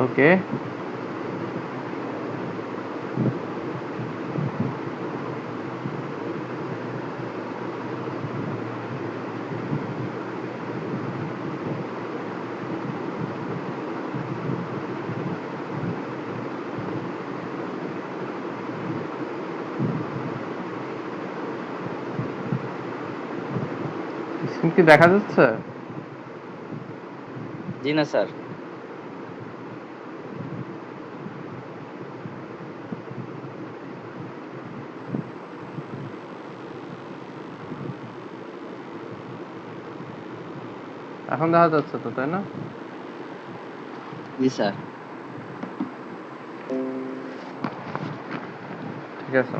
ওকে, screen কি দেখা যাচ্ছে? জি না স্যার। এখন দেখা যাচ্ছে তো, তাই না? জি স্যার। ঠিক আছে।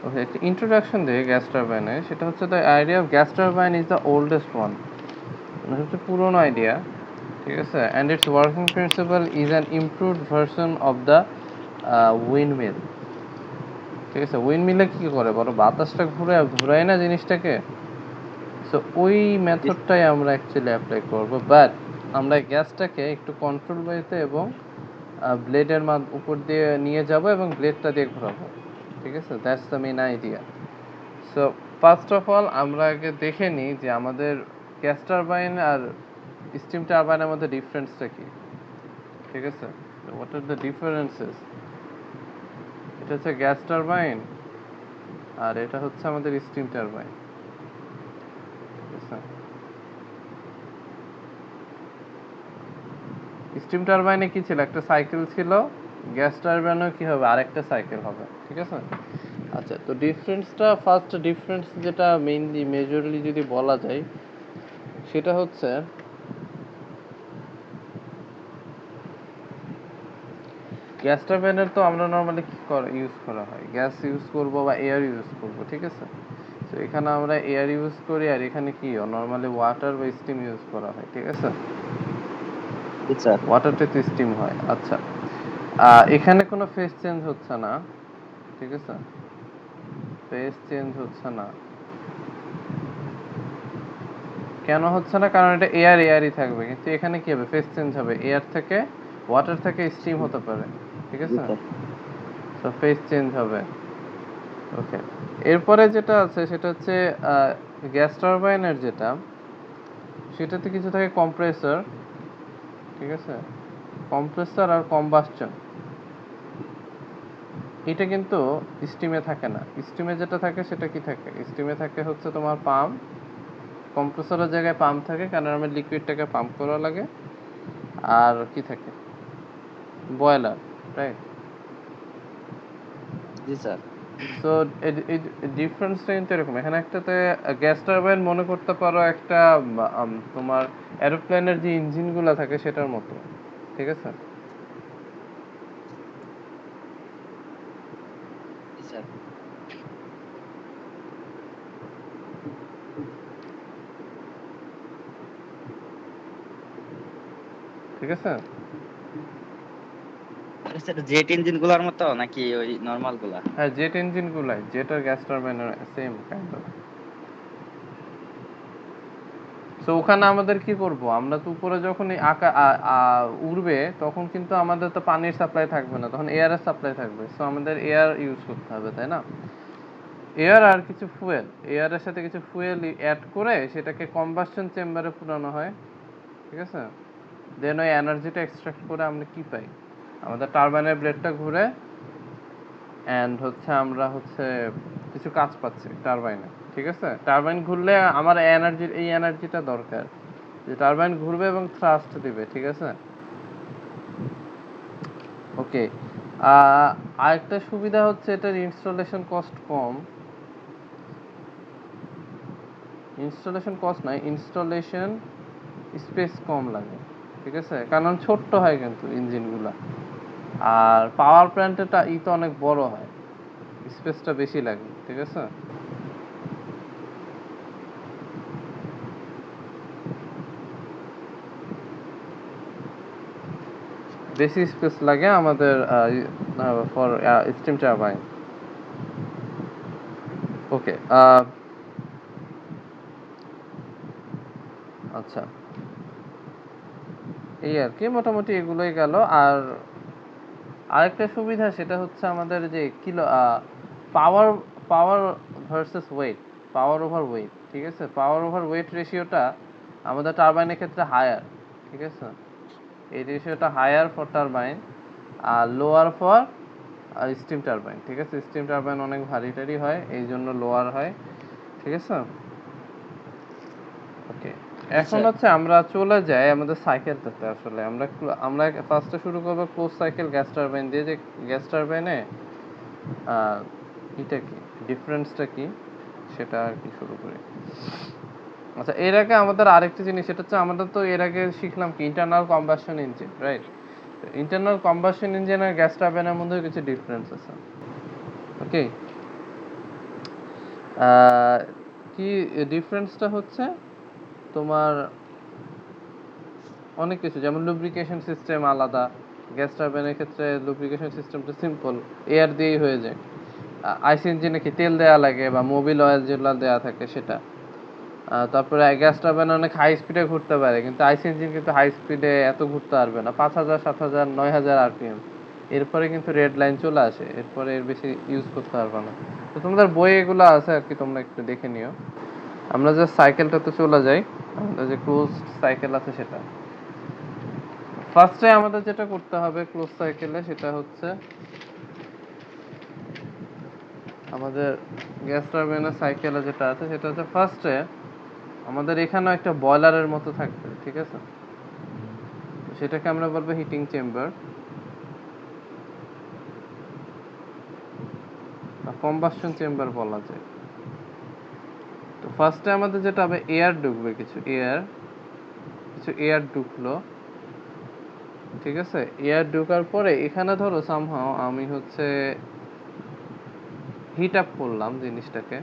ওকে, একটা ইন্ট্রোডাকশন দিই গ্যাস টারবাইনে। সেটা হচ্ছে the idea of gas turbine is the oldest one, মানে সবচেয়ে পুরনো আইডিয়া। ঠিক আছে, and it's working principal is an improved version of the windmill. ঠিক আছে, উইন্ডমিলে কি করে বলো, বাতাসটা ঘুরায় না জিনিসটাকে। সো ওই জি মেথডটাই আমরা অ্যাকচুয়ালি অ্যাপ্লাই করব, বাট আমরা গ্যাসটাকে একটু কন্ট্রোল ওয়েতে এবং ব্লেডের উপর দিয়ে নিয়ে যাব এবং ব্লেডটা দিয়ে ঘোরাবো। ঠিক আছে, that's the main idea. So first of all আমরা আগে দেখে নিই যে আমাদের গ্যাস টারবাইন আর স্টিম টারবাইনের মধ্যে ডিফারেন্সটা কি। ঠিক আছে, হোয়াট আর দ্য ডিফারেন্সেস। এটা হচ্ছে গ্যাস টারবাইন আর এটা হচ্ছে আমাদের স্টিম টারবাইন। ঠিক আছে, স্টিম টারবাইনে কি ছিল, একটা সাইকেল ছিল। গ্যাস টারবাইনেও কি হবে, আরেকটা সাইকেল হবে। ঠিক আছে, আচ্ছা, তো ডিফারেন্সটা, ফার্স্ট ডিফারেন্স যেটা মেইনলি মেজরলি যদি বলা যায়, সেটা হচ্ছে গ্যাস টারবাইনের তো আমরা নর্মালি কি ইউজ করা হয়, গ্যাস ইউজ করব বা এয়ার ইউজ করব। ঠিক আছে, তো এখানে আমরা এয়ার ইউজ করি আর এখানে কি নর্মালি ওয়াটার বা স্টিম ইউজ করা হয়। ঠিক আছে, জি স্যার। ওয়াটারটা তো স্টিম হয়। আচ্ছা, এখানে কোনো ফেজ চেঞ্জ হচ্ছে না। ঠিক আছে, ফেজ চেঞ্জ হচ্ছে না। কেন হচ্ছে না, কারণ এটা এয়ার এয়ারই থাকবে, কিন্তু এখানে কি হবে, ফেজ চেঞ্জ হবে, এয়ার থেকে ওয়াটার থেকে স্টিম হতে পারে। ঠিক জি আছে, স্যার। তো ফেজ চেঞ্জ হবে। ওকে, এরপরে যেটা আছে সেটা হচ্ছে গ্যাস টারবাইনের যেটা, সেটাতে কিছু থাকে কম্প্রেসর। ঠিক আছে, কম্প্রেসর আর কম্বাসশন, এটা কিন্তু স্টিমে থাকে না। স্টিমে যেটা থাকে সেটা কি থাকে, স্টিমে থাকে হচ্ছে তোমার পাম্প। কম্প্রেসরের জায়গায় পাম্প থাকে, কারণ আমার লিকুইডটাকে পাম্প করা লাগে। আর কি থাকে, বয়লার, রাইট। জি স্যার। সো এই ডিফারেন্সটা কিন্তু এরকম। এখানে একটাতে গ্যাস টারবাইন মনে করতে পারো একটা তোমার এরোপ্লেনের যে ইঞ্জিনগুলো থাকে সেটার মতো। ঠিক আছে, জি স্যার। ঠিক আছে। মানে স্যার জেট ইঞ্জিন গুলার মতো নাকি ওই নরমাল গুলা? হ্যাঁ, জেট ইঞ্জিনগুলাই, জেট আর গ্যাস টারবাইনের সেম কাইন্ড অফ। সো ওখানে আমাদের কি করব, আমরা তো উপরে যখন উড়বে তখন কিন্তু আমাদের তো পানির সাপ্লাই থাকবে না, তখন এয়ারের সাপ্লাই থাকবে। সো আমাদের এয়ার ইউজ করতে হবে, তাই না? এয়ার আর কিছু ফুয়েল, এয়ারের সাথে কিছু ফুয়েল অ্যাড করে সেটাকে কম্বাসশন চেম্বারে পুরানো হয়। ঠিক আছে, দেন ওই এনার্জিটা এক্সট্রাক্ট করে আমরা কি পাই, আমাদের টারবাইনের ব্লেডটা ঘুরে, অ্যান্ড হচ্ছে আমরা হচ্ছে কিছু কাজ পাচ্ছি টারবাইনে। ঠিক আছে, টারবাইন ঘুরলে আমার এই এনার্জিটা দরকার, যে টারবাইন ঘুরবে এবং থ্রাস্ট দিবে। ঠিক আছে, ওকে। আরেকটা সুবিধা হচ্ছে এটার ইনস্টলেশন কস্ট কম। ইনস্টলেশন কস্ট নয়, ইনস্টলেশন স্পেস কম লাগে। ঠিক আছে, কারণ ছোট্ট হয় কিন্তু ইঞ্জিনগুলা। আর পাওয়ার প্ল্যান্টটা তো অনেক বড় হয়, স্পেসটা বেশি লাগে। ঠিক আছে, বেশি স্পেস লাগে আমাদের ফর স্টিম টারবাইন। ওকে, আচ্ছা, এই আর কি, মোটামুটি এগুলোই গেল। আর আরেকটা সুবিধা সেটা হচ্ছে আমাদের যে kilo power power versus weight, power over weight, ঠিক আছে? পাওয়ার ওভার ওয়েট রেশিওটা আমাদের টারবাইনের ক্ষেত্রে হায়ার, ঠিক আছে? এই রেশিওটা হায়ার ফর টারবাইন আর লোয়ার ফর স্টিম টারবাইন, ঠিক আছে? স্টিম টারবাইন অনেক ভারী টারি হয়, এই জন্য লোয়ার হয়, ঠিক আছে? ওকে, জি এখন স্যার। হচ্ছে আমরা চলে যাই আমাদের সাইকেলটাতে। আসলে আমরা ফার্স্টে শুরু করবো ক্লোজ সাইকেল গ্যাস টারবাইন দিয়ে, যে গ্যাস টারবাইনে এটা কি ডিফারেন্সটা কি সেটা আর কি শুরু করি। আচ্ছা, এর আগে আমাদের আরেকটা জিনিস, সেটা হচ্ছে আমাদের তো এর আগে শিখলাম কি internal combustion engine, right? Internal combustion engine আর গ্যাস টারবাইনের মধ্যে কিছু ডিফারেন্স আছে। ওকে, কি ডিফারেন্সটা হচ্ছে তোমার অনেক কিছু, যেমন লুব্রিকেশন সিস্টেম আলাদা। গ্যাস টারবাইনের ক্ষেত্রে লুব্রিকেশন সিস্টেমটা সিম্পল, এয়ার দিয়েই হয়ে যায়। আইসি ইঞ্জিনে কি তেল দেওয়া লাগে বা মোবিল অয়েল যেগুলো দেওয়া থাকে সেটা। তারপরে গ্যাস টারবাইন অনেক হাই স্পিডে ঘুরতে পারে, কিন্তু আইসি ইঞ্জিন কিন্তু হাই স্পিডে এত ঘুরতে পারবে না, 5000 7000 9000 আরপিএম। এরপরে কিন্তু রেড লাইন চলে আসে, এরপরে এর বেশি ইউজ করতে পারবে না। তো তোমাদের বই এগুলো আছে আর কি, তোমরা একটু দেখে নিও। আমরা যে সাইকেলটাতে চলে যাই, আমাদের যে ক্লোজ সাইকেল আছে সেটা ফার্স্টে আমাদের যেটা করতে হবে ক্লোজ সাইকেলে, সেটা হচ্ছে আমাদের গ্যাস টারবাইনের সাইকেলে যেটা আছে সেটা হচ্ছে ফার্স্টে আমাদের এখানেও একটা বয়লারের মতো থাকবে, ঠিক আছে? সেটাকে আমরা বলবো হিটিং চেম্বার বা কম্বাসশন চেম্বার বলা যায়। তো ফার্স্টে আমাদের যেটা হবে এয়ার ঢুকবে, কিছু এয়ার ঢুকলো, ঠিক আছে? এয়ার ঢোকার পরে এখানে ধরো সামহাও আমি হচ্ছে হিট আপ করলাম জিনিসটাকে,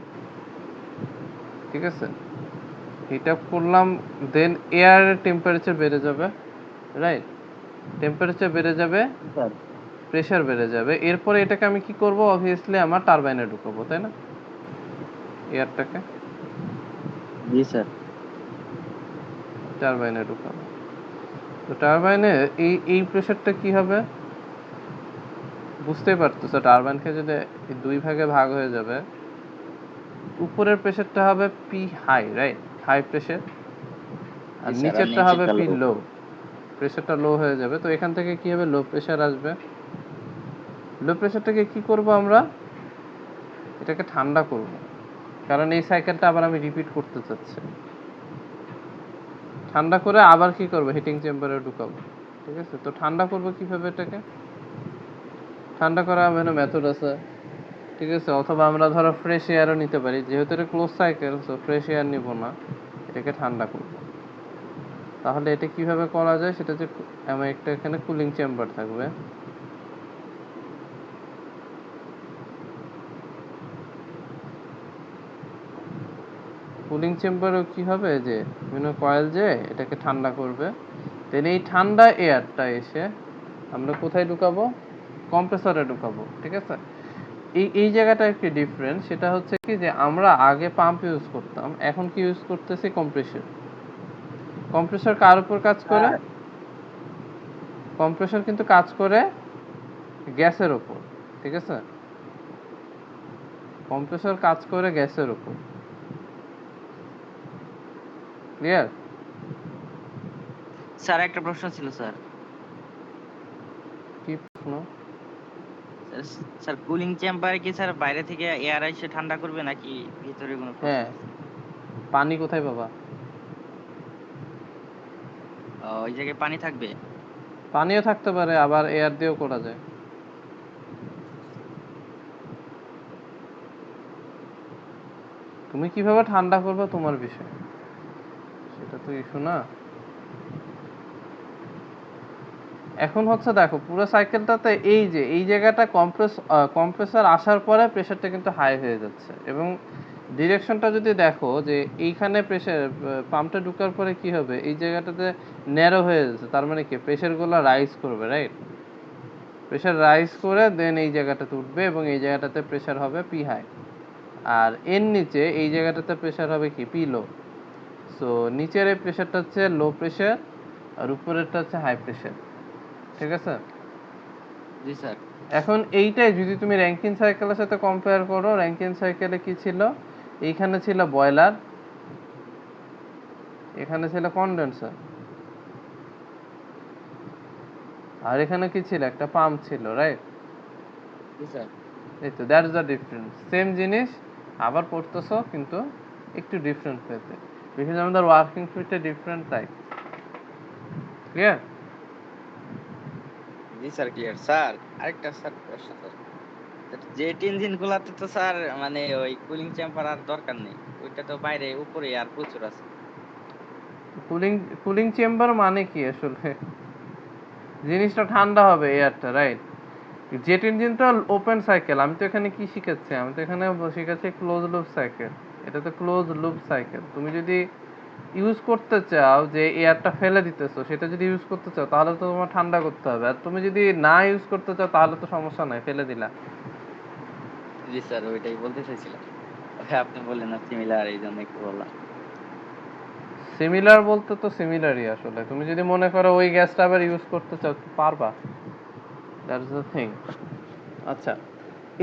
ঠিক আছে? হিট আপ করলাম, দেন এয়ারের টেম্পারেচার বেড়ে যাবে, রাইট? টেম্পারেচার বেড়ে যাবে, স্যার। প্রেসার বেড়ে যাবে। এরপরে এটাকে আমি কি করব, অবভিয়াসলি আমার টারবাইনে ঢুকাবো, তাই না? এয়ারটাকে জি স্যার। টারবাইনে ঢুকাবো। তো টারবাইনে এই প্রেসারটা কি হবে বুঝতেই পারতেছো, টারবাইনকে যদি এই দুই ভাগে ভাগ হয়ে যাবে, উপরের প্রেসারটা হবে P high, right? High pressure. আর জি স্যার, আর নিচেরটা হবে নিচেরটা পি লো। লো, প্রেসারটা লো হয়ে যাবে। তো এখান থেকে কি হবে, লো প্রেসার আসবে। লো প্রেসারটাকে কি করব আমরা, এটাকে ঠান্ডা করব, কারণ এই সাইকেলটা আবার আমি রিপিট করতে চাচ্ছি। ঠান্ডা করে আবার কি করব, হিটিং চেম্বারে ঢুকাবো, ঠিক আছে? তো ঠান্ডা করব কিভাবে এটাকে, ঠান্ডা করা বিভিন্ন মেথড আছে, ঠিক আছে? অথবা আমরা ধরো ফ্রেশ এয়ারও নিতে পারি, যেহেতু এটা ক্লোজ সাইকেল, তো ফ্রেশ এয়ার নিব না, এটাকে ঠান্ডা করব। তাহলে এটা কিভাবে করা যায়, সেটা যে আমার একটা এখানে কুলিং চেম্বার থাকবে, কুলিং চেম্বারেও কি হবে, যে বিভিন্ন কয়েল যে এটাকে ঠান্ডা করবে, দেন এই ঠান্ডা এয়ারটা এসে আমরা কোথায় ঢুকাবো, কম্প্রেসরে ঢুকাবো, ঠিক আছে? এই জায়গাটা একটু ডিফারেন্ট, সেটা হচ্ছে কি যে আমরা আগে পাম্প ইউজ করতাম, এখন কি ইউজ করতেছি, কম্প্রেসর। কম্প্রেসর কার উপর কাজ করে, স্যার। কম্প্রেসর কিন্তু কাজ করে গ্যাসের উপর, ঠিক আছে? কম্প্রেসর কাজ করে গ্যাসের উপর, ক্লিয়ার? স্যার, একটা প্রশ্ন ছিল স্যার। কি প্রশ্ন? স্যার, স্যার কুলিং চেম্বারে কি স্যার বাইরে থেকে এয়ার এসে ঠান্ডা করবে নাকি ভিতরে কোনো হ্যাঁ, প্রসেস আছে? পানি কোথায় পাবা, ওই জায়গায় পানি থাকবে? পানিও থাকতে পারে, আবার এয়ার দিয়েও করা যায়। তুমি কিভাবে ঠান্ডা করবে তোমার বিষয়, সেটা তো ইস্যু না। এখন হচ্ছে দেখো পুরো সাইকেলটাতে এই যে এই জায়গাটা কম্প্রেসর আসার পরে প্রেসারটা কিন্তু হাই হয়ে যাচ্ছে, এবং ডিরেকশনটা যদি দেখো যে এইখানে প্রেসার পাম্পটা ঢুকার পরে কি হবে, এই জায়গাটাতে ন্যারো হয়ে যাচ্ছে, তার মানে কি প্রেসারগুলো রাইজ করবে, রাইট? প্রেসার রাইজ করে দেন এই জায়গাটাতে উঠবে, এবং এই জায়গাটাতে প্রেসার হবে পি হাই, আর এর নিচে এই জায়গাটাতে প্রেসার হবে কি পি লো। সো নিচের এই প্রেশারটা হচ্ছে লো প্রেশার আর উপরেরটা হচ্ছে হাই প্রেশার, ঠিক আছে? জি স্যার। এখন এইটাই যদি তুমি র্যাঙ্কিন সাইকেলের সাথে কম্পেয়ার করো, র্যাঙ্কিন সাইকেলে কি ছিল? এইখানে ছিল বয়লার, এখানে ছিল কনডেন্সার, আর এখানে কি ছিল? একটা পাম্প ছিল, রাইট? জি স্যার। এই তো দ্যাটস দ্য ডিফারেন্স। সেম জিনিস আবার পড়তেছো কিন্তু একটু ডিফারেন্ট পেতে, বিকজ আমাদের ওয়ার্কিং ফ্লুইডটা ডিফারেন্ট, তাই। ক্লিয়ার? জি স্যার, ক্লিয়ার স্যার। আরেকটা স্যার প্রশ্ন স্যার, জেট ইঞ্জিন গুলাতে তো স্যার মানে ওই কুলিং চেম্বার আর দরকার নেই, ওইটা তো বাইরে উপরে আর প্রচুর আছে। কুলিং কুলিং চেম্বার মানে কি আসলে? জিনিসটা ঠান্ডা হবে এয়ারটা, রাইট? জেট ইঞ্জিন তো ওপেন সাইকেল, আমি তো এখানে কি শিখাচ্ছি? আমি তো এখানে শিখাচ্ছি ক্লোজ লুপ সাইকেল। এটা তো ক্লোজ লুপ সাইকেল। তুমি যদি ইউজ করতে চাও যে এয়ারটা ফেলে দিতেছো, সেটা যদি ইউজ করতে চাও তাহলে তো তোমার ঠান্ডা করতে হবে, আর তুমি যদি না ইউজ করতে চাও তাহলে তো সমস্যা নাই, ফেলে দিলা। জি স্যার, ওইটাই বলতে চাইছিলাম। ওই আপনি বললেন না সিমিলার, এই জন্য একটু বললাম। সিমিলার বলতে তো সিমিলারই আসলে, তুমি যদি মনে করো ওই গ্যাসটা আবার ইউজ করতে চাও তো পারবা, দ্যাটস দ্য থিং। আচ্ছা,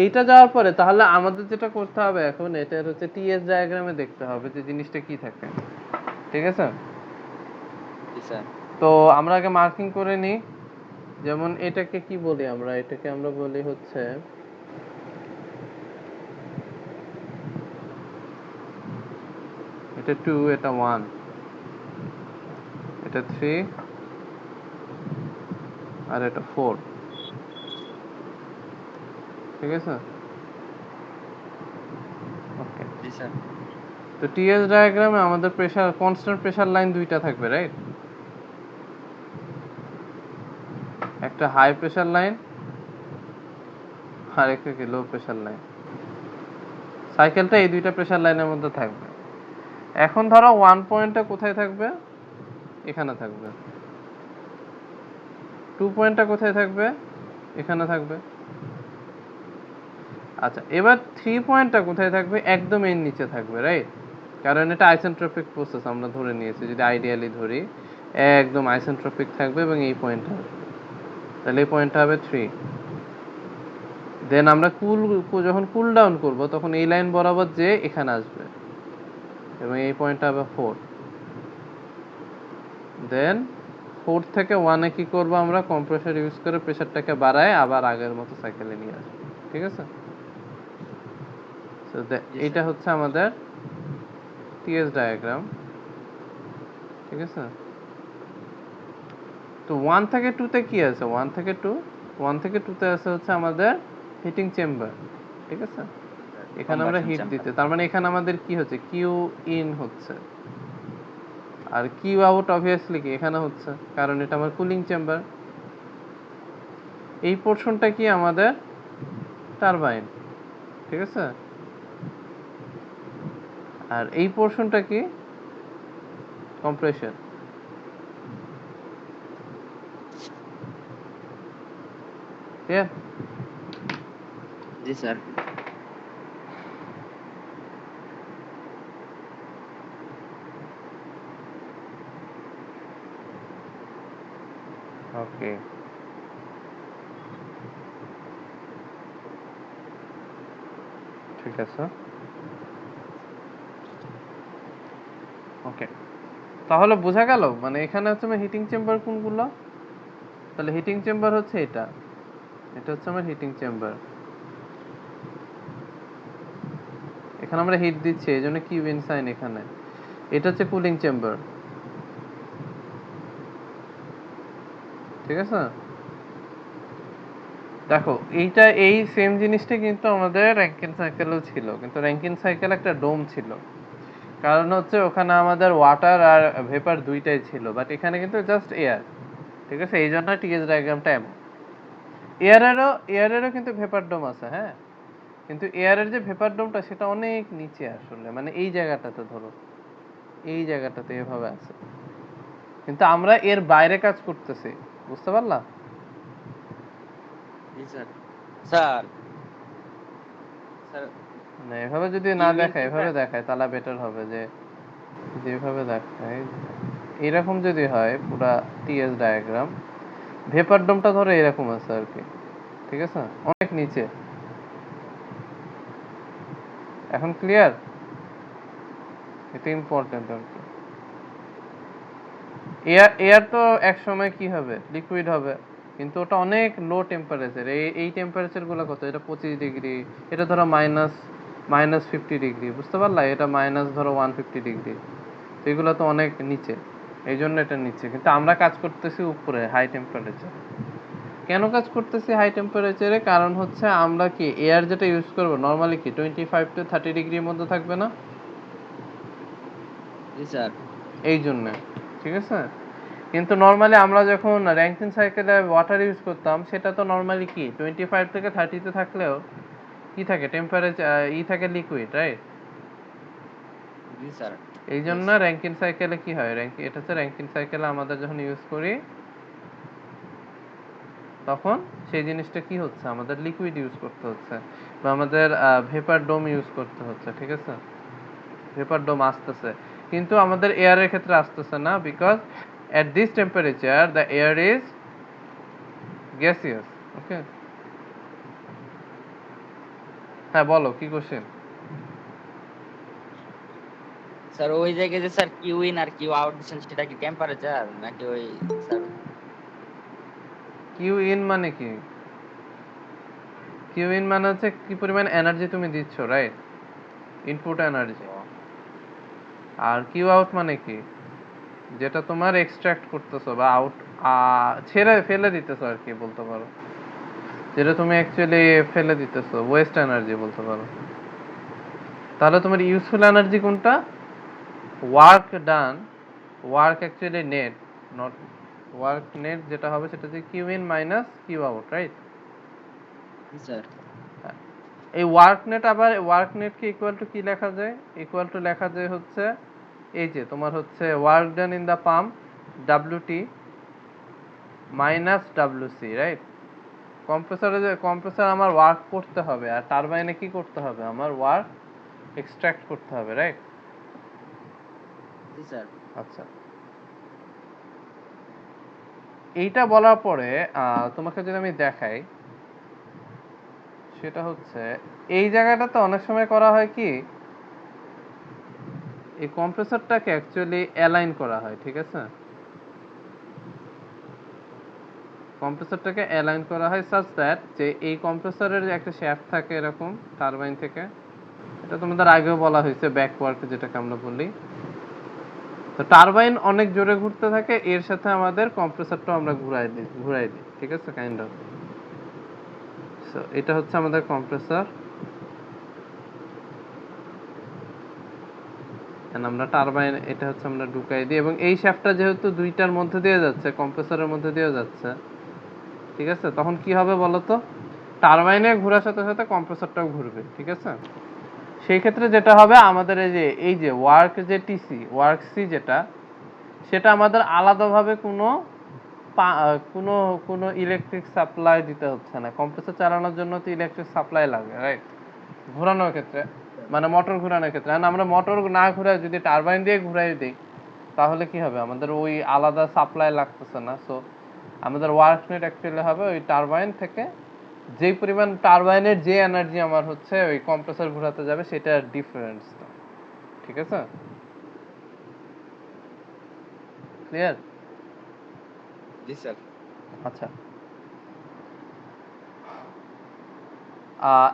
এইটা যাওয়ার পরে তাহলে আমাদের যেটা করতে হবে এখন, এটা হচ্ছে টিএস ডায়াগ্রামে দেখতে হবে যে জিনিসটা কি থাকে, ঠিক আছে? জি স্যার। তো আমরা আগে মার্কিং করে নিই। যেমন এটাকে কি বলি আমরা? এটাকে আমরা বলি হচ্ছে, এটা 2, এটা 1, এটা 3, আর এটা 4, ঠিক আছে? ওকে। জি স্যার। তো টিএস ডায়াগ্রামে আমাদের প্রেসার, কনস্ট্যান্ট প্রেসার লাইন দুইটা থাকবে, রাইট? একটা হাই প্রেসার লাইন আর একটা কি লো প্রেসার লাইন। সাইকেলটা এই দুইটা প্রেসার লাইনের মধ্যে থাকবে। এখন ধরো 1 পয়েন্টটা কোথায় থাকবে? এখানে থাকবে। 2 পয়েন্টটা কোথায় থাকবে? এখানে থাকবে। আচ্ছা, এবার 3 পয়েন্টটা কোথায় থাকবে? একদম এর নিচে থাকবে, রাইট? কারণ এটা আইসেন্ট্রপিক প্রসেস আমরা ধরে নিয়েছি, যদি আইডিয়ালি ধরি একদম আইসেন্ট্রপিক থাকবে এবং এই পয়েন্টটা আসবে, তাহলে এই পয়েন্টটা হবে 3। দেন আমরা যখন কুল ডাউন করব তখন এই লাইন বরাবর যে এখানে আসবে এবং এই পয়েন্টটা হবে 4। দেন 4 থেকে 1-এ কি করব আমরা? কম্প্রেসর ইউজ করে প্রেসারটাকে বাড়ায় আবার আগের মতো সাইকেলে নিয়ে আসবো, ঠিক আছে? সো জি এইটা স্যার। হচ্ছে আমাদের টিএস ডায়াগ্রাম, ঠিক আছে? তো 1 থেকে 2 তে কি আছে? 1 থেকে 2 তে আছে হচ্ছে আমাদের হিটিং চেম্বার, ঠিক আছে? এখানে আমরা কম্বাশন হিট চেম্বার। দিতে, তার মানে এখানে আমাদের কি হচ্ছে? কিউ ইন হচ্ছে, আর কিউ আউট অবভিয়াসলি কি এখানে হচ্ছে, কারণ এটা আমার কুলিং চেম্বার। এই পোর্শনটা কি আমাদের টারবাইন, ঠিক আছে? আর এই পোর্শনটা কি? Compressor, clear? জি স্যার। ওকে, ঠিক আছে। ওকে, তাহলে বোঝা গেল মানে এখানে হচ্ছে আমার হিটিং চেম্বার কোনগুলো? তাহলে হিটিং চেম্বার হচ্ছে এটা, এটা হচ্ছে আমার হিটিং চেম্বার। এখানে আমরা হিট দিচ্ছি, এই জন্য কিউ ইন সাইন এখানে। এটা হচ্ছে কুলিং চেম্বার, ঠিক আছে? দেখো এইটা, এই সেম জিনিসটা কিন্তু আমাদের র্যাঙ্কিন সাইকেলেও ছিল, কিন্তু র্যাঙ্কিন সাইকেল একটা ডোম ছিল, কারণ হচ্ছে ওখানে আমাদের ওয়াটার আর ভেপার দুইটাই ছিল, বাট এখানে কিন্তু জাস্ট এয়ার, ঠিক আছে? এই জন্য টিএস ডায়াগ্রামটা এমন। এয়ারেরও কিন্তু ভেপার ডোম আছে, হ্যাঁ, কিন্তু এয়ারের যে ভেপার ডোমটা সেটা অনেক নিচে আসলে, মানে এই জায়গাটাতে, ধরো এই জায়গাটাতে এভাবে আছে, কিন্তু আমরা এর বাইরে কাজ করতেছি, বুঝতে পারলা? জি স্যার। স্যার, স্যার মানে এভাবে যদি না কিউইং দেখায়, কোনটা? এভাবে দেখায় তাহলে বেটার হবে যে যেভাবে দেখায় এরকম যদি হয় পুরা টিএস ডায়াগ্রাম, ভেপার ডোমটা ধরো এরকম আছে আর কি, ঠিক আছে, অনেক নিচে। এখন ক্লিয়ার? এটা ইম্পর্টেন্ট আর কি। এয়ার এয়ার তো এক সময় কি হবে, লিকুইড হবে, কিন্তু ওটা অনেক লো টেম্পারেচার। এই টেম্পারেচার গুলো কত, এটা 25 ডিগ্রি, এটা ধরো -50 ডিগ্রি, বুঝতে পারলা, এটা মাইনাস ধরো 150 ডিগ্রি, তো এগুলো তো অনেক নিচে, এই জন্য এটা নিচে। কিন্তু আমরা কাজ করতেছি উপরে হাই টেম্পারেচার। কেন কাজ করতেছি হাই টেম্পারেচারে? কারণ হচ্ছে আমরা কি এয়ার যেটা ইউজ করবো নর্মালি কি 25 to 30 ডিগ্রির মধ্যে থাকবে না, জি স্যার। এই জন্য, ঠিক আছে। কিন্তু নর্মালি আমরা যখন র্যাঙ্কিন সাইকেলে ওয়াটার ইউজ করতাম, সেটা তো নর্মালি কি 25 থেকে 30-তে থাকলেও কি থাকে, টেম্পারেচার থাকে লিকুইড, রাইট? জি স্যার। এই ইয়েস। জন্য র্যাঙ্কিন সাইকেলে কি হয়, এটা হচ্ছে র্যাঙ্কিন সাইকেলে আমাদের যখন ইউজ করি তখন সেই জিনিসটা কি হচ্ছে, আমাদের লিকুইড ইউজ করতে হচ্ছে, বা আমাদের ভেপার ডোম ইউজ করতে হচ্ছে, ঠিক আছে। ভেপার ডোম আসতেছে, কিন্তু আমাদের এয়ারের ক্ষেত্রে আসতেছে না, because at this temperature the air is gaseous. Okay, হ্যাঁ বলো কি কোশ্চেন। স্যার ওই জায়গায় যে স্যার কিউ ইন আর কিউ আউট দিচ্ছেন সেটা কি টেম্পারেচার নাকি ওই স্যার? কিউ ইন মানে কি? কিউ ইন মানে হচ্ছে কি পরিমাণ এনার্জি তুমি দিচ্ছ, রাইট, ইনপুট এনার্জি। ও, আর কিউ আউট মানে কি, যেটা তোমার এক্সট্রাক্ট করতেছো বা আউট, ছেড়ে ফেলে দিতেছো আর কি বলতে পারো, যেটা তুমি অ্যাকচুয়ালি ফেলে দিতেছো, ওয়েস্ট এনার্জি বলতে পারো। তাহলে তোমার ইউজফুল এনার্জি কোনটা? Work done, work actually net, not work net, যেটা হবে সেটা হচ্ছে Q in minus Q out, right. জি স্যার। এই ওয়ার্ক নেট, আবার ওয়ার্ক নেটকে ইকুয়াল টু কি লেখা যায়, ইকুয়াল টু লেখা যায় হচ্ছে এই যে তোমার হচ্ছে work done in the pump, WT minus WC, right. Compressor আমার ওয়ার্ক করতে হবে, আর টারবাইনে কি করতে হবে, আমার ওয়ার্ক এক্সট্রাক্ট করতে হবে, রাইট। জি স্যার। আচ্ছা, এইটা বলার পরে তোমাকে যদি আমি দেখাই, সেটা হচ্ছে এই জায়গাটাতে অনেক সময় করা হয় কি, এই কম্প্রেসরটাকে অ্যাকচুয়ালি অ্যালাইন করা হয়, ঠিক আছে। কম্প্রেসরটাকে অ্যালাইন করা হয় সাচ দ্যাট যে এই কম্প্রেসরের যে একটা শ্যাফট থাকে এরকম টারবাইন থেকে, এটা তোমাদের আগেও বলা হয়েছে ব্যাকওয়ার্ক যেটাকে আমরা বলি। তো টারবাইন অনেক জোরে ঘুরতে থাকে, এর সাথে আমাদের কম্প্রেসরটাও আমরা ঘুরাই দিই, ঠিক আছে, কাইন্ড অফ। সো এটা হচ্ছে আমাদের কম্প্রেসর, আমরা টারবাইন, এটা হচ্ছে আমরা ঢুকাই দিই, এবং এই শ্যাফটটা যেহেতু দুইটার মধ্যে দিয়ে যাচ্ছে, কম্প্রেসরের মধ্যে দিয়ে যাচ্ছে, ঠিক আছে, তখন কি হবে বলতো, টারবাইনে ঘোরার সাথে সাথে কম্প্রেসরটাও ঘুরবে, ঠিক আছে। সেই ক্ষেত্রে যেটা হবে, আমাদের এই যে ওয়ার্ক যে টিসি ওয়ার্ক সি যেটা, সেটা আমাদের আলাদাভাবে কোনো কোনো ইলেকট্রিক সাপ্লাই দিতে হচ্ছে না। কম্প্রেসর চালানোর জন্য তো ইলেকট্রিক সাপ্লাই লাগে, রাইট, ঘোরানোর ক্ষেত্রে, মানে মোটর ঘোরানোর ক্ষেত্রে। আর আমরা মোটর না ঘুরাই যদি টারবাইন দিয়ে ঘুরাই দিই, তাহলে কি হবে, আমাদের ওই আলাদা সাপ্লাই লাগতেছে না। সো আমাদের ওয়ার্ক নেট অ্যাকচুয়ালি হবে ওই টারবাইন থেকে, যেই পরিমাণ টারবাইনের যে এনার্জি আমার হচ্ছে ওই কম্প্রেসর ঘোরাতে যাবে, সেটার ডিফারেন্সটা, ঠিক আছে, ক্লিয়ার? জি স্যার। আচ্ছা,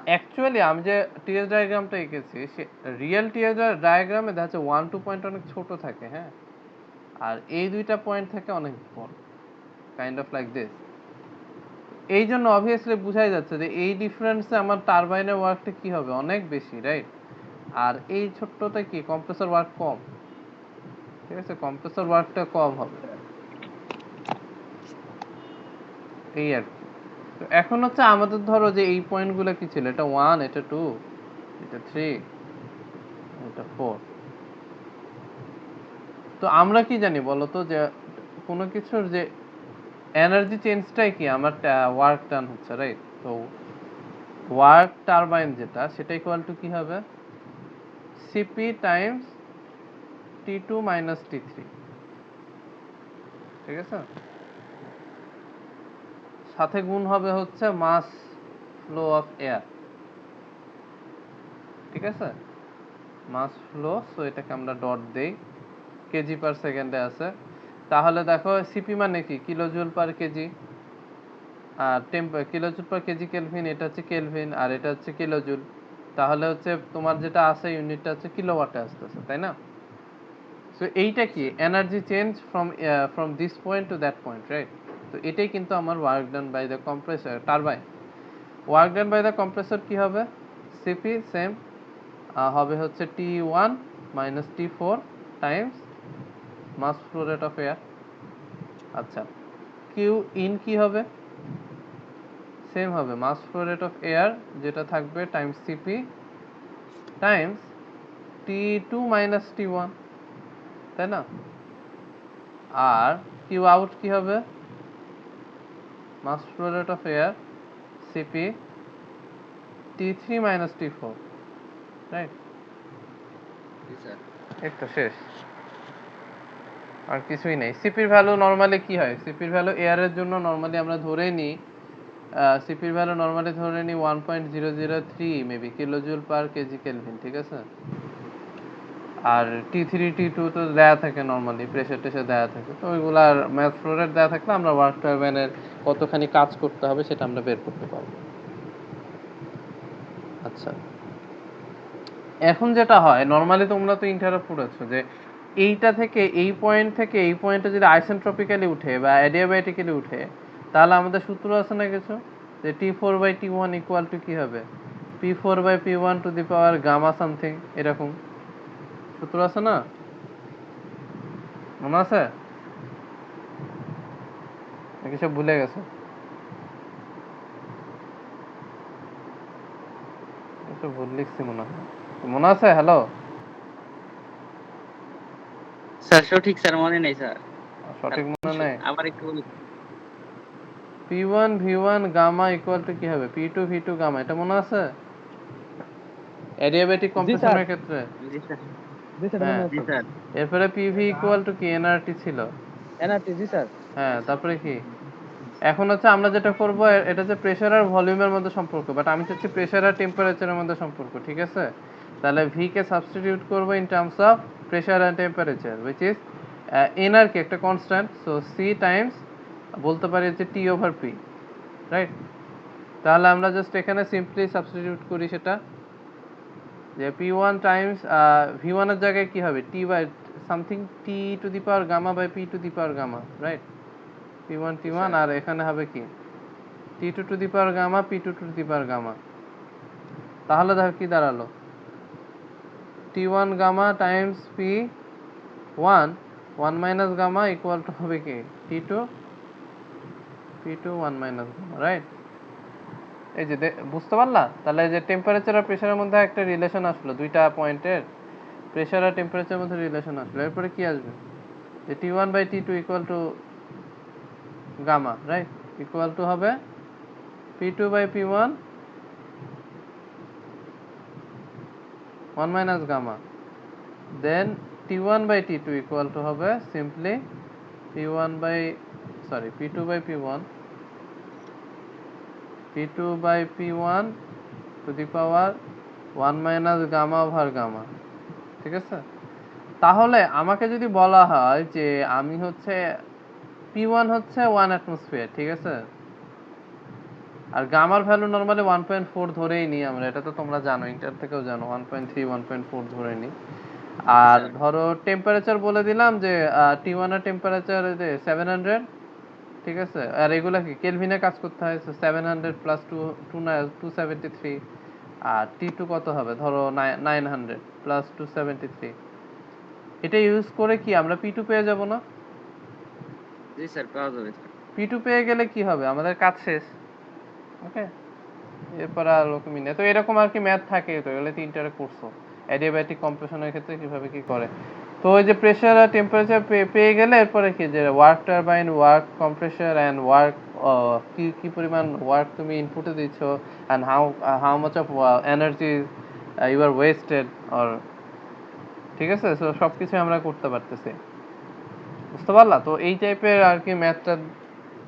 অ্যাকচুয়ালি আমি যে টিএস ডায়াগ্রামটা এঁকেছি, সে রিয়েল টিএস ডায়াগ্রামে দেখা যাচ্ছে 1-2 পয়েন্ট অনেক ছোট থাকে, হ্যাঁ, আর এই দুইটা পয়েন্ট থাকে অনেক বড়, কাইন্ড অফ লাইক দিস। এই জন্য অবভিয়াসলি বোঝাই যাচ্ছে যে এই ডিফারেন্সে আমার টারবাইনের ওয়ার্কটা কি হবে, অনেক বেশি, রাইট। আর এই ছোট্টটা কি, কম্প্রেসর ওয়ার্ক কম, ঠিক আছে, কম্প্রেসর ওয়ার্কটা কম হবে, এই আর কি। তো এখন হচ্ছে আমাদের ধরো যে এই পয়েন্টগুলো কি ছিল, এটা 1, এটা 2, এটা 3, এটা 4। তো আমরা কি জানি বলতো, যে কোনো কিছুর যে এনার্জি চেঞ্জটাই কি আমার ওয়ার্ক ডান হচ্ছে, রাইট। তো ওয়ার্ক টারবাইন যেটা, সেটা ইকুয়াল টু কি হবে, CP Times T2 minus T3, ঠিক আছে? সাথে গুণ হবে হচ্ছে মাস ফ্লো অফ এয়ার, ঠিক আছে? মাস ফ্লো, সো এটাকে আমরা ডট দেই, কেজি পার সেকেন্ডে আছে। তাহলে দেখো সিপি মানে কি, কিলোজুল পার কেজি, আর কিলোজুল পার কেজি কেলভিন, এটা হচ্ছে কেলভিন আর এটা হচ্ছে কিলোজুল। তাহলে হচ্ছে তোমার যেটা আছে ইউনিটটা হচ্ছে কিলোওয়াটে আসতেছে, তাই না? সো এইটা কি energy change from this point to that point, right? তো এটাই কিন্তু আমার work done by the compressor turbine. Work done by the compressor কি হবে? সিপি সেম হবে হচ্ছে T1 minus T4 times mass flow rate of air. আচ্ছা, Q in কি হবে? সেম হবে mass flow rate of air, যেটা থাকবে Times CP Times T2 minus T1, তাই না? আর কিউ আউট কি হবে? Mass flow rate of air CP T3 minus T4, right? জি স্যার। এই তো শেষ, আর কিছুই নেই। সিপির ভ্যালু নরমালি কি হয়, সিপির ভ্যালু এয়ারের জন্য নরমালি আমরা ধরে নিই, সিপির ভ্যালু নরমালি ধরে নিই 1.003 maybe kilojoule per kg kelvin, ঠিক আছে? আর T3 T2 তো দেয়া থাকে নরমালি, প্রেসার টেসার দেয়া থাকে, তো ওইগুলার ম্যাথ ফ্লো রেট দেয়া থাকলে আমরা ওয়ার্ক টারবাইনের কতখানি কাজ করতে হবে সেটা আমরা বের করতে পারবো। আচ্ছা, এখন যেটা হয় নরমালি, তোমরা তো ইন্টারাপ্ট করেছো যে এইটা থেকে এই পয়েন্ট থেকে এই পয়েন্টে যদি আইসেন্ট্রপিক্যালি উঠে বা অ্যাডিয়াব্যাটিক্যালি উঠে, তাহলে আমাদের সূত্র আছে না কিছু, যে T4/T1 ইকুয়াল টু কি হবে, P4/P1 to the power gamma something, এরকম সূত্র আছে না? মনে আছে নাকি সব ভুলে গেছে? একটু ভুল লিখছি মনে হয়, মনে আছে? হ্যালো, স্যার সঠিক স্যার মনে নেই স্যার। স্যার সঠিক মনে নাই? আবার একটু বলুন। P1 V1 gamma equal to কি হবে, P2 V2 গামা, এটা মনে আছে অ্যাডিয়াব্যাটিক জি স্যার। কম্প্রেশনের ক্ষেত্রে? জি স্যার। জি স্যার, মনে হ্যাঁ, জি আছে। স্যার। এরপরে পিভি ইকুয়াল টু কি, এনআরটি ছিল। এনআরটি, জি স্যার। হ্যাঁ, তারপরে কি, এখন হচ্ছে আমরা যেটা করব, এটা হচ্ছে প্রেসার আর ভলিউমের মধ্যে সম্পর্ক, বাট আমি চাচ্ছি প্রেসার আর টেম্পারেচারের মধ্যে সম্পর্ক, ঠিক আছে? তাহলে ভি কে সাবস্টিটিউট করব in terms of pressure and temperature, which is N R কি একটা কনস্ট্যান্ট, সো সি টাইমস বলতে পারি হচ্ছে টি ওভার পি, রাইট? তাহলে আমরা জাস্ট এখানে সিম্পলি সাবস্টিটিউট করি সেটা, যে P1 টাইমস V1 এর জায়গায় কি হবে, T by something T to the power gamma by P to the power gamma, right? P1 জি T1, স্যার। আর এখানে হবে কি T2 to the power gamma P2 to the power gamma. তাহলে দেখো কি দাঁড়ালো, T1 gamma times P1 1 minus gamma equal to হবে কি T2 P2 1 minus gamma, right? এই যে বুঝতে পারলা? তাহলে এই যে টেম্পারেচার আর প্রেসারের মধ্যে একটা রিলেশন আসলো, দুইটা পয়েন্টের প্রেসার আর টেম্পারেচারের মধ্যে রিলেশন আসলো। এরপরে কি আসবে, যে T1/T2 equal to gamma, right? Equal to হবে P2/P1 1 minus gamma, then T1/T2 equal to হবে simply P2/P1 P2/P1 to the power 1 minus gamma over gamma, ঠিক আছে? তাহলে আমাকে যদি বলা হয় যে আমি হচ্ছে P1 হচ্ছে 1 অ্যাটমসফিয়ার, ঠিক আছে? আর গামার ভ্যালু নরমালি 1.4 ধরেই নিই আমরা, এটা তো তোমরা জানো, ইন্টার থেকেও জানো 1.3 1.4 ধরে নিই। জি আর স্যার। ধরো টেম্পারেচার বলে দিলাম যে T1 এর টেম্পারেচার যে 700, ঠিক আছে? আর এগুলা কি কেলভিনে কাজ করতে হয়, সো 700 প্লাস 273, আর T2 কত হবে, ধরো 900 প্লাস 273। এটা ইউজ করে কি আমরা P2 পেয়ে যাব না? জি স্যার, পাওয়া যাবে স্যার। P2 পেয়ে গেলে কি হবে, আমাদের কাজ শেষ। ওকে, এরপর আর ওরকমই না। তো এরকম আর কি ম্যাথ থাকে, তো এগুলো তিনটারে করছো অ্যাডিয়াব্যাটিক কম্প্রেশনের ক্ষেত্রে কিভাবে কি করে। তো ওই যে প্রেসার আর টেম্পারেচার পেয়ে গেলে এরপরে কি, যে work turbine, work compressor and work, কি কি পরিমাণ ওয়ার্ক তুমি ইনপুটে দিচ্ছ, and how much of energy you are wasted, or ঠিক আছে, সো সবকিছু আমরা করতে পারতেছি, বুঝতে পারলা? তো এই টাইপের আর কি ম্যাথটা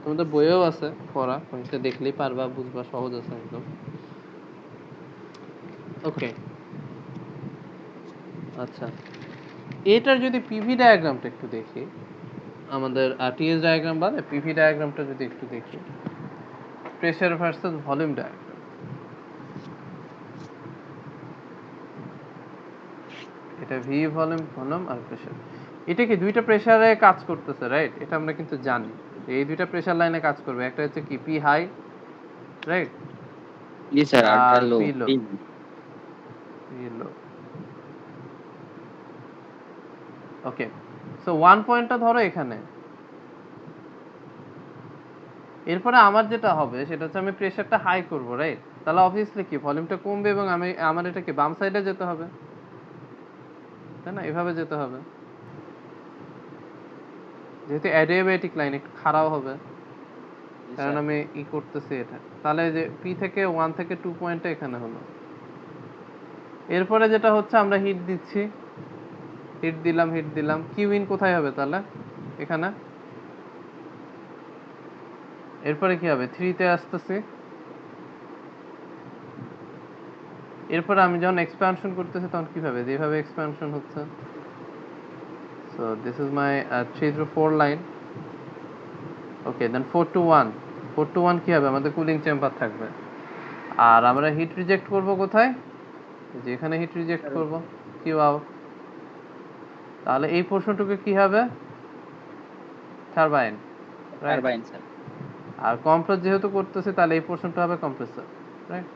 তোমাদের বইয়েও আছে পড়া, ওইটা দেখলেই পারবা, বুঝবা, সহজ আছে একদম। ওকে, আচ্ছা, এটার যদি পিভি ডায়াগ্রামটা একটু দেখি, আমাদের টিএস ডায়াগ্রাম বাদে পিভি ডায়াগ্রামটা যদি একটু দেখি, প্রেসার ভার্সেস ভলিউম ডায়াগ্রাম। এটা ভি ভলিউম, ভলিউম আর প্রেসার, এটা কি দুইটা প্রেসারে কাজ করতেছে, রাইট? এটা আমরা কিন্তু জানি এই দুইটা প্রেসার লাইনে কাজ করবে, একটা হচ্ছে কি পি হাই, রাইট, জি স্যার, আরটা আর লো। পি লো, পি লো। ওকে, সো 1 পয়েন্টটা ধরো এখানে, এরপরে আমার যেটা হবে সেটা হচ্ছে আমি প্রেসারটা হাই করব, রাইট? তাহলে অবভিয়াসলি কি ভলিউমটা কমবে এবং আমার এটা কি বাম সাইডে যেতে হবে, তাই না? এভাবে যেতে হবে, যেহেতু অ্যাডিয়াবেটিক লাইন একটু খাড়াও হবে, জি কারণ স্যার। আমি করতেছি এটা। তাহলে যে পি থেকে 1 থেকে 2 পয়েন্টটা এখানে হলো। এরপরে যেটা হচ্ছে আমরা হিট দিচ্ছি, হিট দিলাম, কিউ ইন কোথায় হবে তাহলে? এখানে। এরপরে কি হবে? 3 তে আসতেছি, এরপরে আমি যখন এক্সপ্যানশন করতেছি তখন কিভাবে, যেভাবে এক্সপ্যানশন হচ্ছে। So this is my 3 through 4 line. Okay, then 4 to 1, 4 to 1 কি হবে? আমাদের কুলিং চেম্বার থাকবে। আর আমরা হিট রিজেক্ট করব কোথায়? যে এখানে হিট রিজেক্ট করব, কিউ আউট। তাহলে এই পোর্শনটুকু কি হবে? Turbine, right? Turbine sir. আর কম্প্রেস যেহেতু করতেছে তাহলে এই পোর্শনটা হবে কম্প্রেসর, রাইট?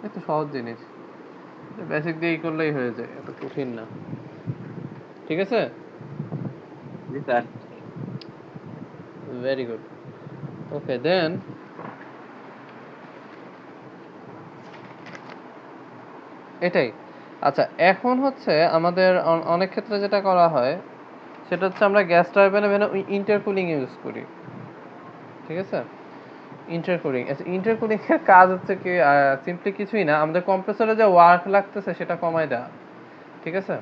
এত সহজ জিনিস, বেসিক দিয়েই করলেই হয়ে যায়, এত কঠিন না, ঠিক আছে? জি sir. Very good. Okay, then এটাই। আচ্ছা, এখন হচ্ছে আমাদের অনেক ক্ষেত্রে যেটা করা হয় সেটা হচ্ছে আমরা গ্যাস টারবাইনে ইন্টারকুলিং ইউজ করি, ঠিক আছে? ইন্টারকুলিং, আচ্ছা, ইন্টারকুলিং এর কাজ হচ্ছে কি, সিম্পলি কিছুই না, আমাদের কম্প্রেসরে যে ওয়ার্ক লাগতেছে সেটা কমায় দেওয়া, ঠিক আছে?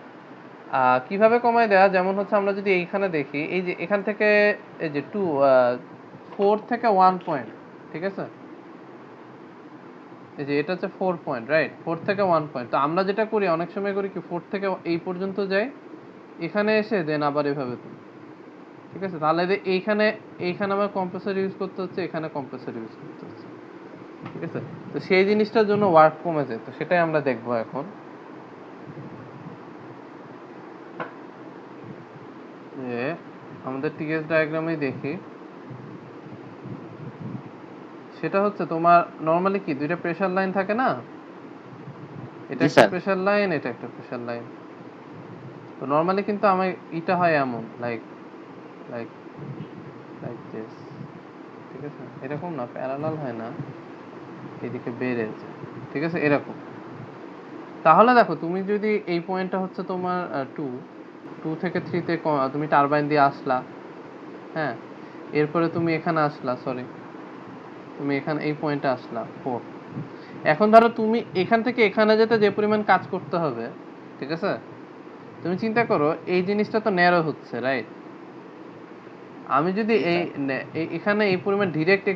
কিভাবে কমায় দেওয়া, যেমন হচ্ছে আমরা যদি এইখানে দেখি, এই যে এখান থেকে এই যে 4 থেকে 1 পয়েন্ট, ঠিক আছে? এই যে এটা হচ্ছে 4 পয়েন্ট, রাইট? 4 থেকে 1 পয়েন্ট। তো আমরা যেটা করি অনেক সময় করি কি, 4 থেকে এই পর্যন্ত যাই, এখানে এসে দেন আবার এভাবে তুলি, ঠিক আছে? তাহলে যে এইখানে আমার কম্প্রেসর ইউজ করতে হচ্ছে, এখানে কম্প্রেসর ইউজ করতে হচ্ছে, ঠিক আছে? তো সেই জিনিসটার জন্য ওয়ার্ক কমে যায়, তো সেটাই আমরা দেখবো এখন, যে আমাদের টিএস ডায়াগ্রামেই দেখি, সেটা হচ্ছে তোমার নরমালি কি দুইটা প্রেসার লাইন থাকে না, এটা জি একটা স্যার। প্রেসার লাইন, এটা একটা প্রেসার লাইন। তো নরমালি কিন্তু আমার এটা হয় এমন, লাইক লাইক লাইক দিস, ঠিক আছে? এরকম না, প্যারালাল হয় না, এদিকে বেড়ে যায়, ঠিক আছে? এরকম। তাহলে দেখো, তুমি যদি এই পয়েন্টটা হচ্ছে তোমার 2, 2 থেকে 3 তে তুমি টারবাইন দিয়ে আসলা, হ্যাঁ, এরপরে তুমি এখানে আসলা, সরি, তুমি এখানে এই পয়েন্টে আসলা 4। এখন ধরো তুমি এখান থেকে এখানে যেতে যে পরিমাণ কাজ করতে হবে, ঠিক আছে? তুমি চিন্তা করো এই জিনিসটা তো ন্যারো হচ্ছে, রাইট? আমি যদি জি স্যার। এখানে এই পরিমাণ ডিরেক্ট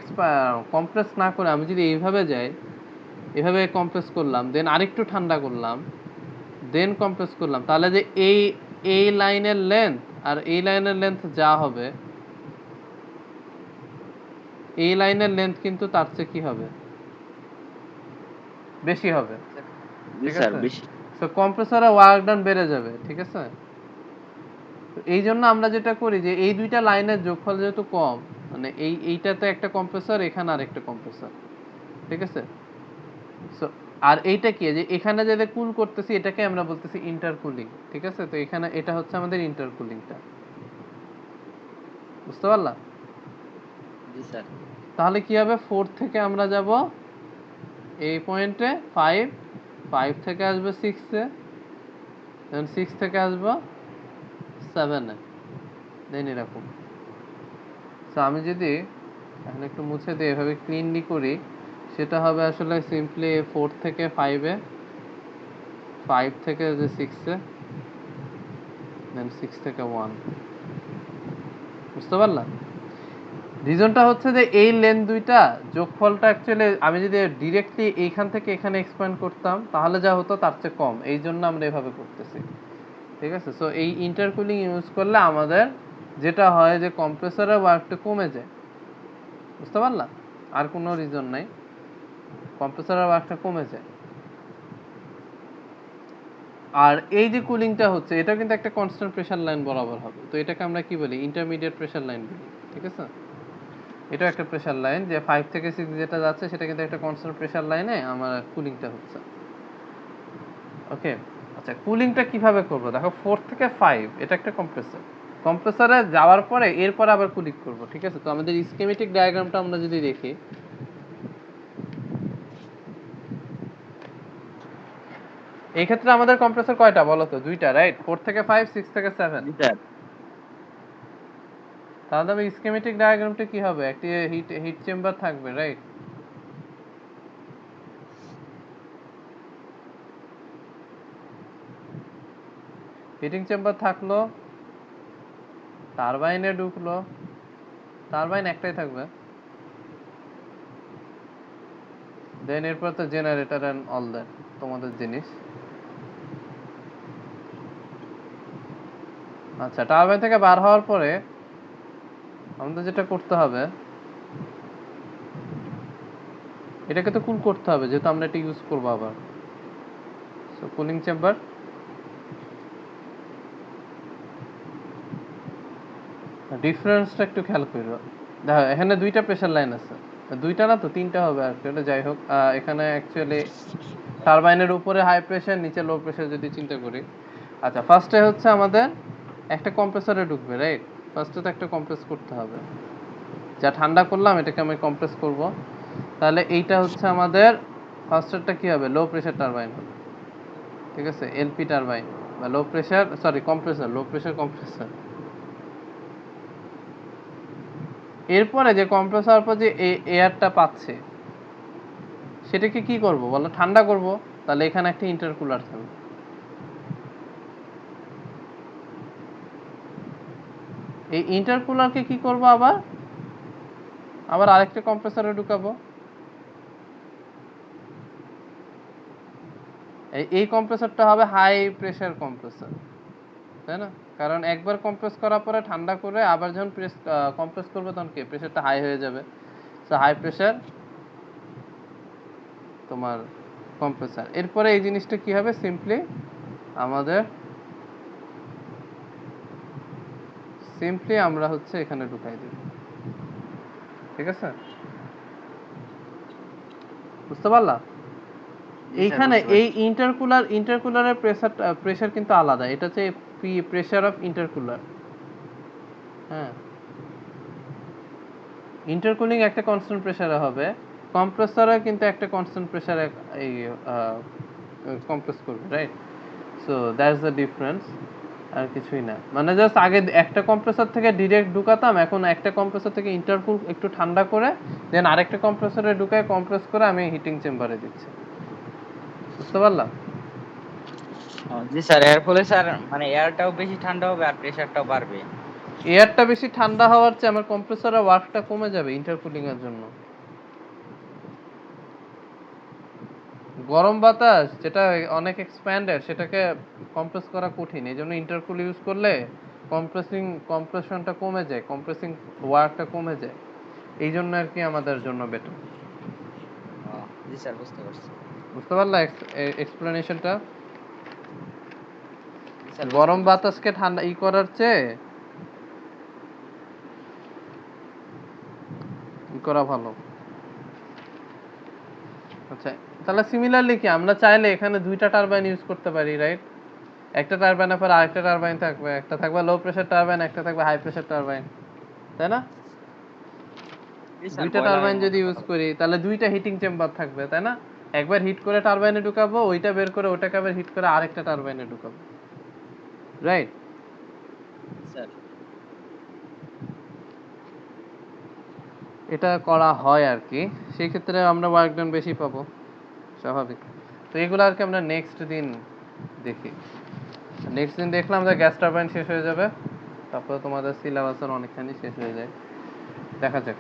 কম্প্রেস না করে আমি যদি এইভাবে যাই, এভাবে কম্প্রেস করলাম, দেন আরেকটু ঠান্ডা করলাম, দেন কম্প্রেস করলাম, তাহলে যে এই লাইনের লেন্থ আর এই লাইনের লেন্থ যা হবে, এই লাইনের লেন্থ কিন্তু তার চেয়ে কি হবে, বেশি হবে, জি ঠিক স্যার, আছে? বেশি। তো কম্প্রেসরে ওয়ার্ক ডান বেড়ে যাবে, ঠিক আছে? তো এই জন্য আমরা যেটা করি যে এই দুইটা লাইনের যোগফল যেহেতু কম, মানে এইটাতে একটা কম্প্রেসর, এখানে আরেকটা কম্প্রেসর, ঠিক আছে? সো আর এইটা কি, যে এখানে যেটা কুল করতেছি এটাকে আমরা বলতেছি ইন্টারকুলিং, ঠিক আছে? তো এখানে এটা হচ্ছে আমাদের ইন্টারকুলিংটা, বুঝতে পারলা? জি স্যার। তাহলে কি হবে, 4 থেকে আমরা যাব এই পয়েন্টে 5, 5 থেকে আসবে 6 এ, দেন 6 থেকে আসবো 7 এ, দেন এরকম। তো আমি যদি এখন একটু মুছে দিয়ে এভাবে ক্লিনলি করি, সেটা হবে আসলে সিম্পলি 4 থেকে 5 এ, 5 থেকে যে 6 এ, দেন 6 থেকে 1, বুঝতে পারলাম? রিজনটা হচ্ছে যে এই লেন দুইটা যোগফলটা অ্যাকচুয়ালি আমি যদি ডিরেক্টলি এইখান থেকে এখানে এক্সপ্যান্ড করতাম তাহলে যা হতো তার চেয়ে কম, এই জন্য আমরা এভাবে করতেছি, ঠিক আছে? সো এই ইন্টারকুলিং ইউজ করলে আমাদের যেটা হয় যে কম্প্রেসরের ওয়ার্কটা কমে যায়, বুঝতে পারলাম? আর কোনো রিজন নাই, কম্প্রেসরের ওয়ার্কটা কমে যায়। আর এই যে কুলিংটা হচ্ছে এটা কিন্তু একটা কনস্ট্যান্ট প্রেসার লাইন বরাবর হবে, তো এটাকে আমরা কি বলি? ইন্টারমিডিয়েট প্রেসার লাইন বলি, ঠিক আছে? এটা একটা প্রেসার লাইন যে 5 থেকে 6 যেটা যাচ্ছে সেটা কিন্তু একটা কনস্ট্যান্ট প্রেসার লাইনে আমার কুলিংটা হচ্ছে, ওকে? আচ্ছা, কুলিংটা কিভাবে করব? দেখো 4 থেকে 5 এটা একটা কম্প্রেসর, কম্প্রেসরে যাওয়ার পরে এরপর আবার কুলিং করব, ঠিক আছে? তো আমাদের স্কিমেটিক ডায়াগ্রামটা আমরা যদি দেখি, এই ক্ষেত্রে আমাদের কম্প্রেসর কয়টা বলো তো? দুইটা, রাইট? 4 থেকে 5, 6 থেকে 7। জি স্যার। তাহলে আমি স্কিমেটিক ডায়াগ্রামটা কি হবে? একটি হিট চেম্বার থাকবে, রাইট? হিটিং চেম্বার থাকলো, টারবাইনে ঢুকলো, টারবাইন একটাই থাকবে, দেন এরপর তো জেনারেটর এন্ড অল দ্যাট তোমাদের জিনিস। আচ্ছা, টারবাইন থেকে বার হওয়ার পরে আমাদের যেটা করতে হবে, এটাকে তো কুল করতে হবে যেহেতু আমরা এটা ইউজ করবো আবার। সো কুলিং চেম্বার, ডিফারেন্সটা একটু খেয়াল করো। দেখো এখানে দুইটা প্রেসার লাইন আছে, দুইটা না তো তিনটা হবে আর কি, ওটা যাই হোক। এখানে অ্যাকচুয়ালি টারবাইনের উপরে হাই প্রেসার, নিচে লো প্রেসার যদি চিন্তা করি। আচ্ছা, ফার্স্টে হচ্ছে আমাদের একটা কম্প্রেসরে ঢুকবে, রাইট? ফার্স্টে তো একটা কম্প্রেস করতে হবে, যা ঠান্ডা করলাম এটাকে আমি কম্প্রেস করব। তাহলে এইটা হচ্ছে আমাদের ফার্স্টেরটা কি হবে? লো প্রেসার টারবাইন হবে, ঠিক আছে? এলপি টারবাইন বা low pressure, sorry compressor, low pressure compressor. এরপরে যে কম্প্রেসর পর যে এয়ারটা পাচ্ছে সেটাকে কি করব বলো? ঠান্ডা করব। তাহলে এখানে একটা ইন্টারকুলার থাকবে, এই ইন্টারকুলারকে কি করব? আবার আবার আরেকটা কম্প্রেসরে ঢুকাবো। এই কম্প্রেসরটা হবে হাই প্রেসার কম্প্রেসর, তাই না? কারণ একবার কম্প্রেস করার পরে ঠান্ডা করে আবার যখন কম্প্রেস করবে তখন কি প্রেসারটা হাই হয়ে যাবে। সো হাই প্রেসার তোমার কম্প্রেসর। এরপরে এই জিনিসটা কি হবে? সিম্পলি আমাদের আমরা হচ্ছে এখানে ঢুকাই দেব, ঠিক আছে? বুঝতে পারলা? জি স্যার, এইখানে বুঝতে এই পারছি। ইন্টারকুলারের প্রেসার কিন্তু আলাদা, এটা হচ্ছে প্রেসার অফ ইন্টারকুলার। হ্যাঁ, ইন্টারকুলিং একটা কনস্ট্যান্ট প্রেসারে হবে, কম্প্রেসরে কিন্তু একটা কনস্ট্যান্ট প্রেসারে এই কম্প্রেস করবে, right? So that's the difference, আর কিছুই না। মানে জাস্ট আগে একটা কম্প্রেসর থেকে ডিরেক্ট ঢুকাতাম, এখন একটা কম্প্রেসর থেকে ইন্টারকুল একটু ঠান্ডা করে দেন আরেকটা কম্প্রেসরে ঢুকায় কম্প্রেস করে আমি হিটিং চেম্বারে দিচ্ছি, বুঝতে পারলাম? জি স্যার, এর ফলে স্যার মানে এয়ারটাও বেশি ঠান্ডা হবে আর প্রেসারটাও বাড়বে। এয়ারটা বেশি ঠান্ডা হওয়ার চেয়ে আমার কম্প্রেসরের ওয়ার্কটা কমে যাবে ইন্টারকুলিং এর জন্য। গরম বাতাস যেটা অনেক এক্সপ্যান্ডেড সেটাকে কম্প্রেস করা কঠিন, এই জন্য ইন্টারকুল ইউজ করলে কম্প্রেশনটা কমে যায়, কম্প্রেসিং ওয়ার্কটা কমে যায়, এই জন্য আর কি আমাদের জন্য বেটার। জি স্যার, বুঝতে পারছি। বুঝতে পারলা এক্সপ্লেনেশনটা? জি স্যার, বুঝতে গরম পারছি। বাতাসকে ঠান্ডা করার চেয়ে করা ভালো। আচ্ছা, তাহলে সিমিলারলি কি আমরা চাইলে এখানে দুইটা টারবাইন ইউজ করতে পারি, রাইট? একটা টারবাইনের পর আরেকটা টারবাইন থাকবে, একটা থাকবে লো প্রেসার টারবাইন, একটা থাকবে হাই প্রেসার টারবাইন, তাই না? জি স্যার, দুইটা বয়লারের টারবাইন যদি মতো ইউজ তাহলে। করি তাহলে দুইটা হিটিং চেম্বার থাকবে, তাই না? একবার হিট করে টারবাইনে ঢুকাবো, ওইটা বের করে ওটাকে আবার হিট করে আরেকটা টারবাইনে ঢুকাবো, রাইট? স্যার। এটা করা হয় আর কি, সেই ক্ষেত্রে আমরা ওয়ার্ক ডান বেশি পাবো, স্বাভাবিক। তো এগুলো আর কি আমরা নেক্সট দিন দেখি নেক্সট দিন দেখলাম যে গ্যাস টারবাইন শেষ হয়ে যাবে, তারপরে তোমাদের সিলেবাসের অনেকখানি শেষ হয়ে যায়। দেখা যাক।